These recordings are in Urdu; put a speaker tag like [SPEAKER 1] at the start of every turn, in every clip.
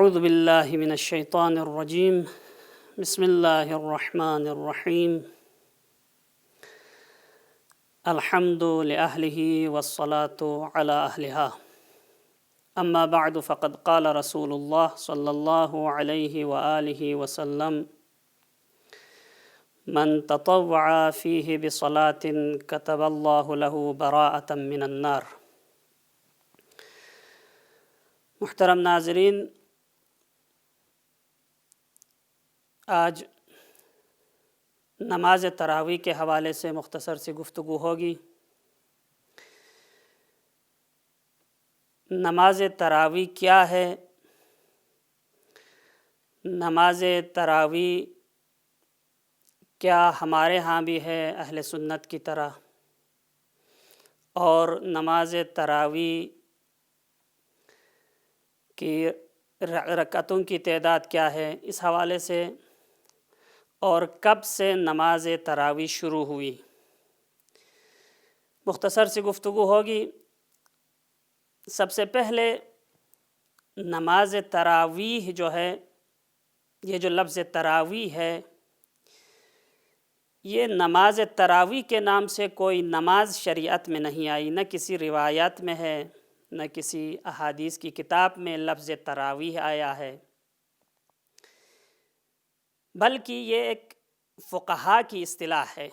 [SPEAKER 1] اعوذ باللہ من الشیطان الرجیم بسم اللہ الرحمن الرحیم الحمد لأہلہ والصلاة علی اہلہا اما بعد فقد قال رسول اللہ صلی اللہ علیہ وآلہ وسلم من تطوع فیہ بصلاة کتب اللہ لہ براءة من النار۔ محترم ناظرین، آج نماز تراویح کے حوالے سے مختصر سی گفتگو ہوگی۔ نماز تراویح کیا ہے؟ نماز تراویح کیا ہمارے ہاں بھی ہے اہل سنت کی طرح؟ اور نماز تراویح کی رکعتوں کی تعداد کیا ہے؟ اس حوالے سے اور کب سے نماز تراویح شروع ہوئی، مختصر سی گفتگو ہوگی۔ سب سے پہلے نماز تراویح جو ہے، یہ جو لفظ تراویح ہے، یہ نماز تراویح کے نام سے کوئی نماز شریعت میں نہیں آئی، نہ کسی روایات میں ہے، نہ کسی احادیث کی کتاب میں لفظ تراویح آیا ہے، بلکہ یہ ایک فقہا کی اصطلاح ہے۔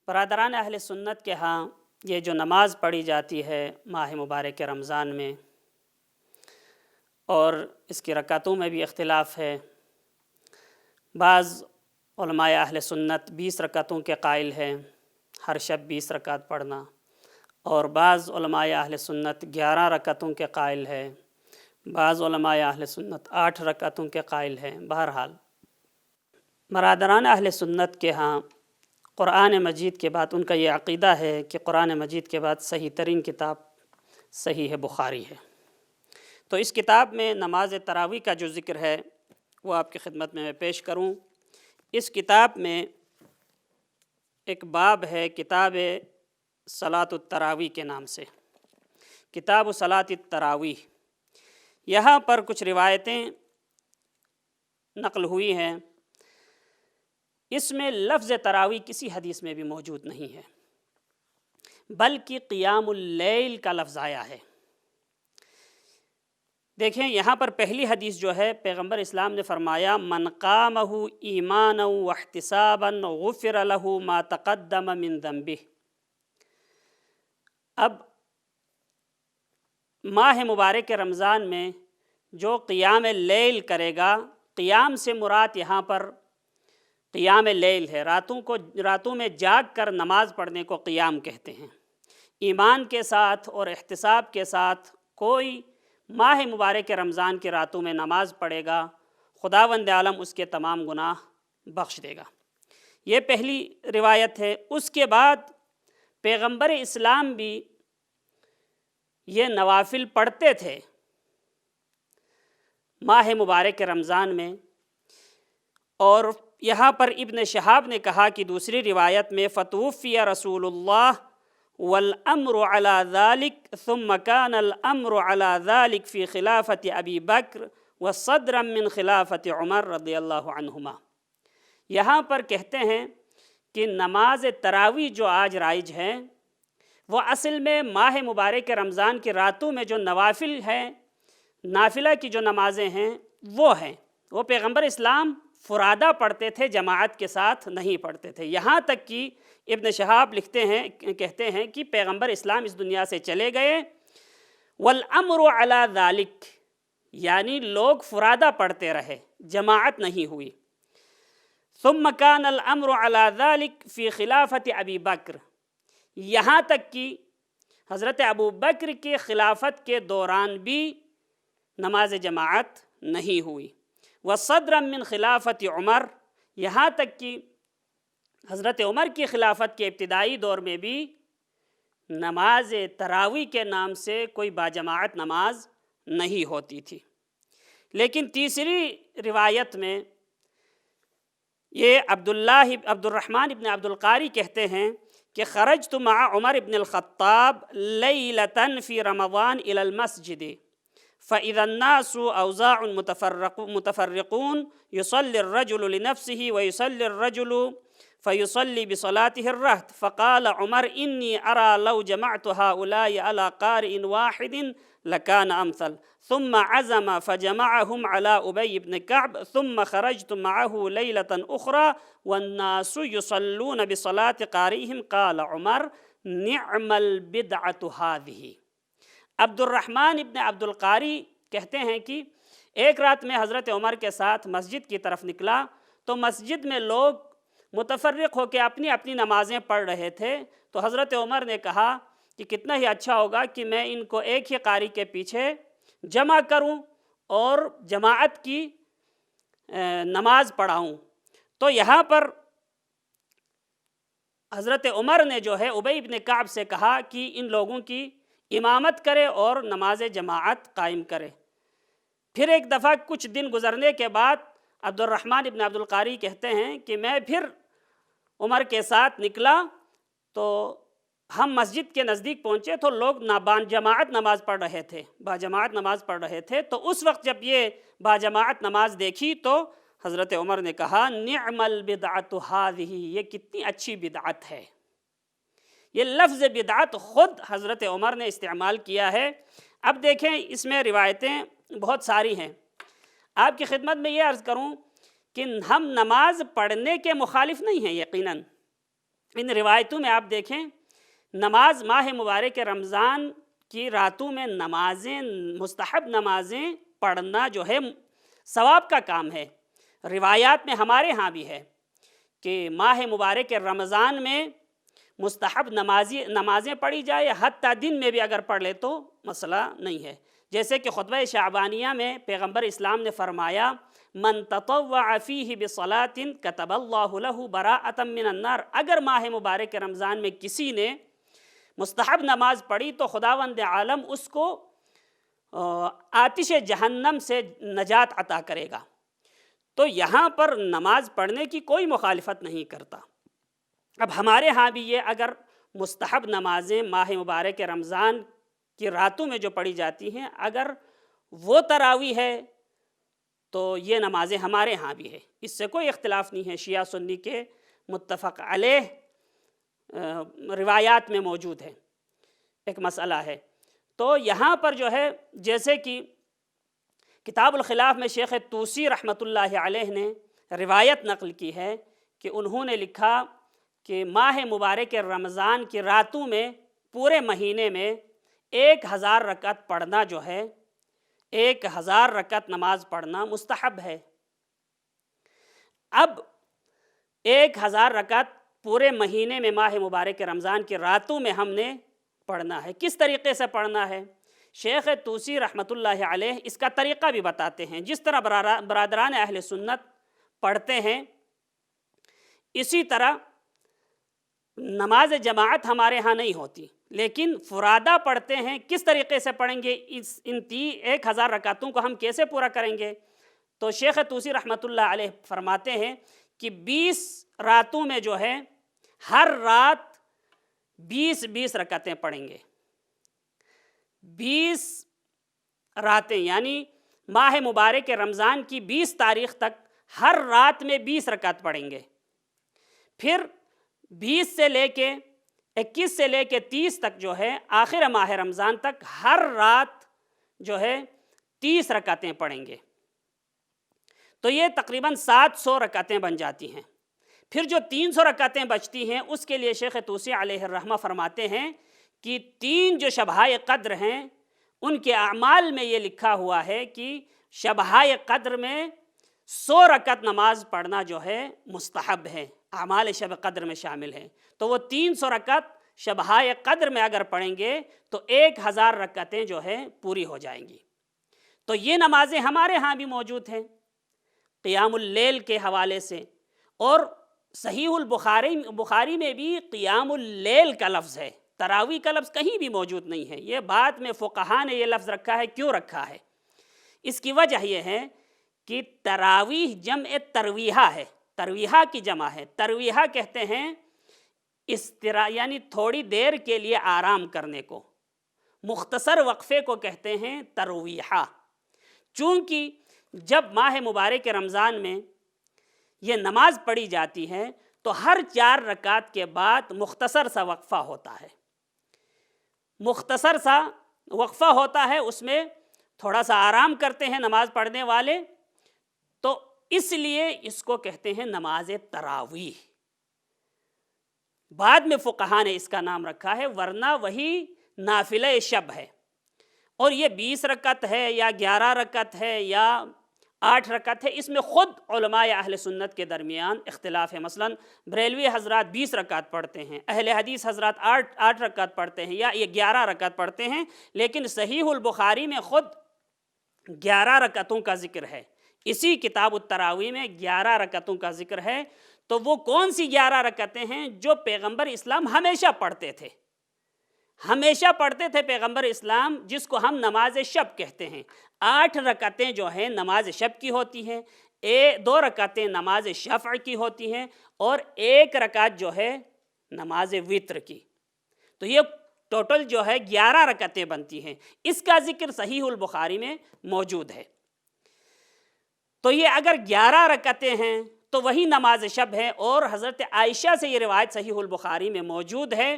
[SPEAKER 1] برادران اہل سنت کے ہاں یہ جو نماز پڑھی جاتی ہے ماہ مبارک رمضان میں، اور اس کی رکعتوں میں بھی اختلاف ہے۔ بعض علماء اہل سنت 20 رکعتوں کے قائل ہیں، ہر شب 20 رکعت پڑھنا، اور بعض علماء اہل سنت 11 رکعتوں کے قائل ہیں، بعض علماء اہل سنت 8 رکعتوں کے قائل ہیں۔ بہرحال برادران اہل سنت کے ہاں قرآن مجید کے بعد ان کا یہ عقیدہ ہے کہ قرآن مجید کے بعد صحیح ترین کتاب صحیح بخاری ہے۔ تو اس کتاب میں نماز تراویح کا جو ذکر ہے وہ آپ کی خدمت میں پیش کروں۔ اس کتاب میں ایک باب ہے کتاب صلاۃ التراویح کے نام سے، کتاب صلاۃ التراویح۔ یہاں پر کچھ روایتیں نقل ہوئی ہیں، اس میں لفظ تراویح کسی حدیث میں بھی موجود نہیں ہے، بلکہ قیام اللیل کا لفظ آیا ہے۔ دیکھیں یہاں پر پہلی حدیث جو ہے، پیغمبر اسلام نے فرمایا من قامہ ایمانا واحتسابا غفر لہ ما تقدم من ذنبہ۔ اب ماہ مبارک رمضان میں جو قیام اللیل کرے گا، قیام سے مراد یہاں پر قیام اللیل ہے، راتوں میں جاگ کر نماز پڑھنے کو قیام کہتے ہیں۔ ایمان کے ساتھ اور احتساب کے ساتھ کوئی ماہ مبارک رمضان کی راتوں میں نماز پڑھے گا، خداوند عالم اس کے تمام گناہ بخش دے گا۔ یہ پہلی روایت ہے۔ اس کے بعد پیغمبر اسلام بھی یہ نوافل پڑھتے تھے ماہ مبارک رمضان میں، اور یہاں پر ابن شہاب نے کہا کہ دوسری روایت میں فتوفی رسول اللہ والامر علی ذلک ثم کان الامر علی ذلک فی خلافت ابی بکر وصدرا من خلافت عمر رضی اللہ عنہما۔ یہاں پر کہتے ہیں کہ نماز تراویح جو آج رائج ہے وہ اصل میں ماہ مبارک رمضان کی راتوں میں جو نوافل ہیں، نافلہ کی جو نمازیں ہیں وہ ہیں، وہ پیغمبر اسلام فرادہ پڑھتے تھے، جماعت کے ساتھ نہیں پڑھتے تھے۔ یہاں تک کہ ابن شہاب کہتے ہیں کہ پیغمبر اسلام اس دنیا سے چلے گئے، والامر علی ذالک، یعنی لوگ فرادہ پڑھتے رہے، جماعت نہیں ہوئی۔ ثم کان الامر علی ذالک فی خلافت ابی بکر، یہاں تک کہ حضرت ابو بکر کی خلافت کے دوران بھی نماز جماعت نہیں ہوئی۔ وصدرا من خلافت عمر، یہاں تک کہ حضرت عمر کی خلافت کے ابتدائی دور میں بھی نماز تراویح کے نام سے کوئی باجماعت نماز نہیں ہوتی تھی۔ لیکن تیسری روایت میں یہ عبد الرحمن ابن عبد القاری کہتے ہیں کہ خرجت مع عمر ابن الخطاب لیلة فی رمضان الى المسجد فإذا الناس أوزاع متفرقون يصلي الرجل لنفسه ويصلي الرجل فيصلي بصلاته الرهط فقال عمر إني أرى لو جمعت هؤلاء على قارئ واحد لكان أمثل ثم عزم فجمعهم على أبي بن كعب ثم خرجت معه ليلة أخرى والناس يصلون بصلاة قارئهم قال عمر نعم البدعة هذه۔ عبد الرحمن ابن عبد القاری کہتے ہیں کہ ایک رات میں حضرت عمر کے ساتھ مسجد کی طرف نکلا تو مسجد میں لوگ متفرق ہو کے اپنی اپنی نمازیں پڑھ رہے تھے، تو حضرت عمر نے کہا کہ کتنا ہی اچھا ہوگا کہ میں ان کو ایک ہی قاری کے پیچھے جمع کروں اور جماعت کی نماز پڑھاؤں۔ تو یہاں پر حضرت عمر نے جو ہے ابی بن کعب سے کہا کہ ان لوگوں کی امامت کرے اور نماز جماعت قائم کرے۔ پھر ایک دفعہ کچھ دن گزرنے کے بعد عبد الرحمن ابن عبد القاری کہتے ہیں کہ میں پھر عمر کے ساتھ نکلا تو ہم مسجد کے نزدیک پہنچے تو لوگ باجماعت نماز پڑھ رہے تھے، باجماعت نماز پڑھ رہے تھے، تو اس وقت جب یہ باجماعت نماز دیکھی تو حضرت عمر نے کہا نعم البدعۃ ہذہ، یہ کتنی اچھی بدعت ہے۔ یہ لفظ بدعت خود حضرت عمر نے استعمال کیا ہے۔ اب دیکھیں اس میں روایتیں بہت ساری ہیں۔ آپ کی خدمت میں یہ عرض کروں کہ ہم نماز پڑھنے کے مخالف نہیں ہیں یقیناً۔ ان روایتوں میں آپ دیکھیں نماز ماہ مبارک رمضان کی راتوں میں نمازیں، مستحب نمازیں پڑھنا جو ہے ثواب کا کام ہے۔ روایات میں ہمارے ہاں بھی ہے کہ ماہ مبارک رمضان میں مستحب نمازیں پڑھی جائے، حتیٰ دن میں بھی اگر پڑھ لے تو مسئلہ نہیں ہے۔ جیسے کہ خطبہ شعبانیہ میں پیغمبر اسلام نے فرمایا من تطوع فیہ بصلاۃ کتب اللہ لہ براءۃ من النار، اگر ماہ مبارک رمضان میں کسی نے مستحب نماز پڑھی تو خداوند عالم اس کو آتش جہنم سے نجات عطا کرے گا۔ تو یہاں پر نماز پڑھنے کی کوئی مخالفت نہیں کرتا۔ اب ہمارے ہاں بھی یہ اگر مستحب نمازیں ماہ مبارک رمضان کی راتوں میں جو پڑھی جاتی ہیں اگر وہ تراویح ہے تو یہ نمازیں ہمارے ہاں بھی ہے، اس سے کوئی اختلاف نہیں ہے، شیعہ سنی کے متفق علیہ روایات میں موجود ہے، ایک مسئلہ ہے۔ تو یہاں پر جو ہے جیسے کہ کتاب الخلاف میں شیخ طوسی رحمۃ اللہ علیہ نے روایت نقل کی ہے کہ انہوں نے لکھا کہ ماہ مبارک رمضان کی راتوں میں پورے مہینے میں 1000 رکعت پڑھنا جو ہے 1000 رکعت نماز پڑھنا مستحب ہے۔ اب 1000 رکعت پورے مہینے میں ماہ مبارک رمضان کی راتوں میں ہم نے پڑھنا ہے، کس طریقے سے پڑھنا ہے؟ شیخ طوسی رحمۃ اللہ علیہ اس کا طریقہ بھی بتاتے ہیں، جس طرح برادران اہل سنت پڑھتے ہیں اسی طرح نماز جماعت ہمارے ہاں نہیں ہوتی، لیکن فرادہ پڑھتے ہیں۔ کس طریقے سے پڑھیں گے؟ ان 1000 رکعتوں کو ہم کیسے پورا کریں گے؟ تو شیخ طوسی رحمۃ اللہ علیہ فرماتے ہیں کہ 20 راتوں میں جو ہے ہر رات 20 رکعتیں پڑھیں گے۔ 20 راتیں یعنی ماہ مبارک رمضان کی 20 تاریخ تک ہر رات میں 20 رکعت پڑھیں گے۔ پھر 20 سے لے کے 21 سے لے کے 30 تک جو ہے آخر ماہ رمضان تک ہر رات جو ہے 30 رکعتیں پڑھیں گے، تو یہ تقریباً 700 رکعتیں بن جاتی ہیں۔ پھر جو 300 رکعتیں بچتی ہیں اس کے لیے شیخ طوسی علیہ الرحمہ فرماتے ہیں کہ 3 جو شبہائے قدر ہیں ان کے اعمال میں یہ لکھا ہوا ہے کہ شبہائے قدر میں 100 رکعت نماز پڑھنا جو ہے مستحب ہے، اعمال شب قدر میں شامل ہے۔ تو وہ 300 رکعت شبہائے قدر میں اگر پڑھیں گے تو 1000 رکعتیں جو ہے پوری ہو جائیں گی۔ تو یہ نمازیں ہمارے ہاں بھی موجود ہیں قیام اللیل کے حوالے سے، اور صحیح بخاری میں بھی قیام اللیل کا لفظ ہے، تراویح کا لفظ کہیں بھی موجود نہیں ہے۔ یہ بات میں فقہا نے یہ لفظ رکھا ہے، کیوں رکھا ہے؟ اس کی وجہ یہ ہے کہ تراویح جمع ترویحہ ہے، ترویحہ کی جمع ہے۔ ترویحہ کہتے ہیں یعنی تھوڑی دیر کے لیے آرام کرنے کو، مختصر وقفے کو کہتے ہیں ترویحہ۔ چونکہ جب ماہ مبارک رمضان میں یہ نماز پڑھی جاتی ہے تو ہر 4 رکعت کے بعد مختصر سا وقفہ ہوتا ہے، مختصر سا وقفہ ہوتا ہے، اس میں تھوڑا سا آرام کرتے ہیں نماز پڑھنے والے، تو اس لیے اس کو کہتے ہیں نماز تراویح۔ بعد میں فقہا نے اس کا نام رکھا ہے، ورنہ وہی نافلہ شب ہے، اور یہ 20 رکعت ہے یا 11 رکعت ہے یا 8 رکعت ہے، اس میں خود علماء اہل سنت کے درمیان اختلاف ہے۔ مثلا بریلوی حضرات 20 رکعت پڑھتے ہیں، اہل حدیث حضرات 8 رکعت پڑھتے ہیں یا یہ 11 رکعت پڑھتے ہیں، لیکن صحیح البخاری میں خود 11 رکعتوں کا ذکر ہے، اسی کتاب التراویح میں 11 رکعتوں کا ذکر ہے۔ تو وہ کون سی 11 رکعتیں ہیں جو پیغمبر اسلام ہمیشہ پڑھتے تھے؟ ہمیشہ پڑھتے تھے پیغمبر اسلام، جس کو ہم نماز شب کہتے ہیں۔ 8 رکعتیں جو ہیں نماز شب کی ہوتی ہیں، 2 رکعتیں نماز شفع کی ہوتی ہیں، اور 1 رکعت جو ہے نماز وتر کی۔ تو یہ ٹوٹل جو ہے 11 رکعتیں بنتی ہیں، اس کا ذکر صحیح البخاری میں موجود ہے۔ تو یہ اگر 11 رکعتیں ہیں تو وہی نماز شب ہے، اور حضرت عائشہ سے یہ روایت صحیح البخاری میں موجود ہے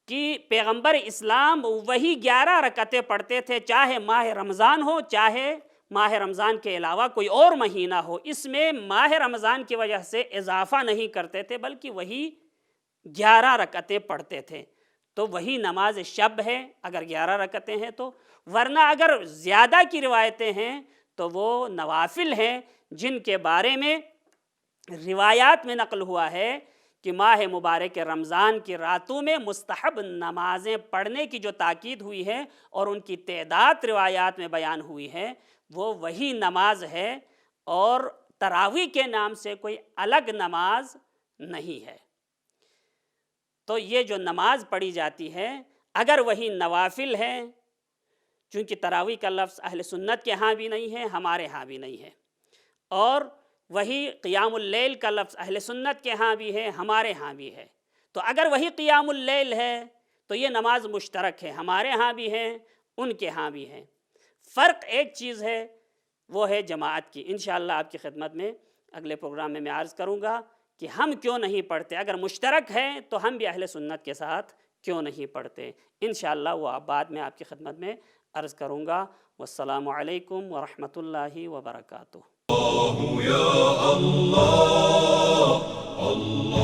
[SPEAKER 1] کہ پیغمبر اسلام وہی 11 رکعتیں پڑھتے تھے، چاہے ماہ رمضان ہو چاہے ماہ رمضان کے علاوہ کوئی اور مہینہ ہو۔ اس میں ماہ رمضان کی وجہ سے اضافہ نہیں کرتے تھے، بلکہ وہی 11 رکعتیں پڑھتے تھے۔ تو وہی نماز شب ہے اگر 11 رکعتیں ہیں تو، ورنہ اگر زیادہ کی روایتیں ہیں تو وہ نوافل ہیں، جن کے بارے میں روایات میں نقل ہوا ہے کہ ماہ مبارک رمضان کی راتوں میں مستحب نمازیں پڑھنے کی جو تاکید ہوئی ہے اور ان کی تعداد روایات میں بیان ہوئی ہے، وہ وہی نماز ہے، اور تراویح کے نام سے کوئی الگ نماز نہیں ہے۔ تو یہ جو نماز پڑھی جاتی ہے اگر وہی نوافل ہے، چونکہ تراویح کا لفظ اہل سنت کے ہاں بھی نہیں ہے، ہمارے ہاں بھی نہیں ہے، اور وہی قیام اللیل کا لفظ اہل سنت کے ہاں بھی ہے، ہمارے ہاں بھی ہے، تو اگر وہی قیام اللیل ہے تو یہ نماز مشترک ہے، ہمارے ہاں بھی ہے ان کے ہاں بھی ہے۔ فرق ایک چیز ہے، وہ ہے جماعت کی۔ انشاءاللہ آپ کی خدمت میں اگلے پروگرام میں عرض کروں گا کہ ہم کیوں نہیں پڑھتے، اگر مشترک ہے تو ہم بھی اہل سنت کے ساتھ کیوں نہیں پڑھتے۔ انشاءاللہ وہ بعد میں آپ کی خدمت میں عرض کروں گا۔ والسلام علیکم ورحمۃ اللہ وبرکاتہ۔
[SPEAKER 2] اللہ یا اللہ اللہ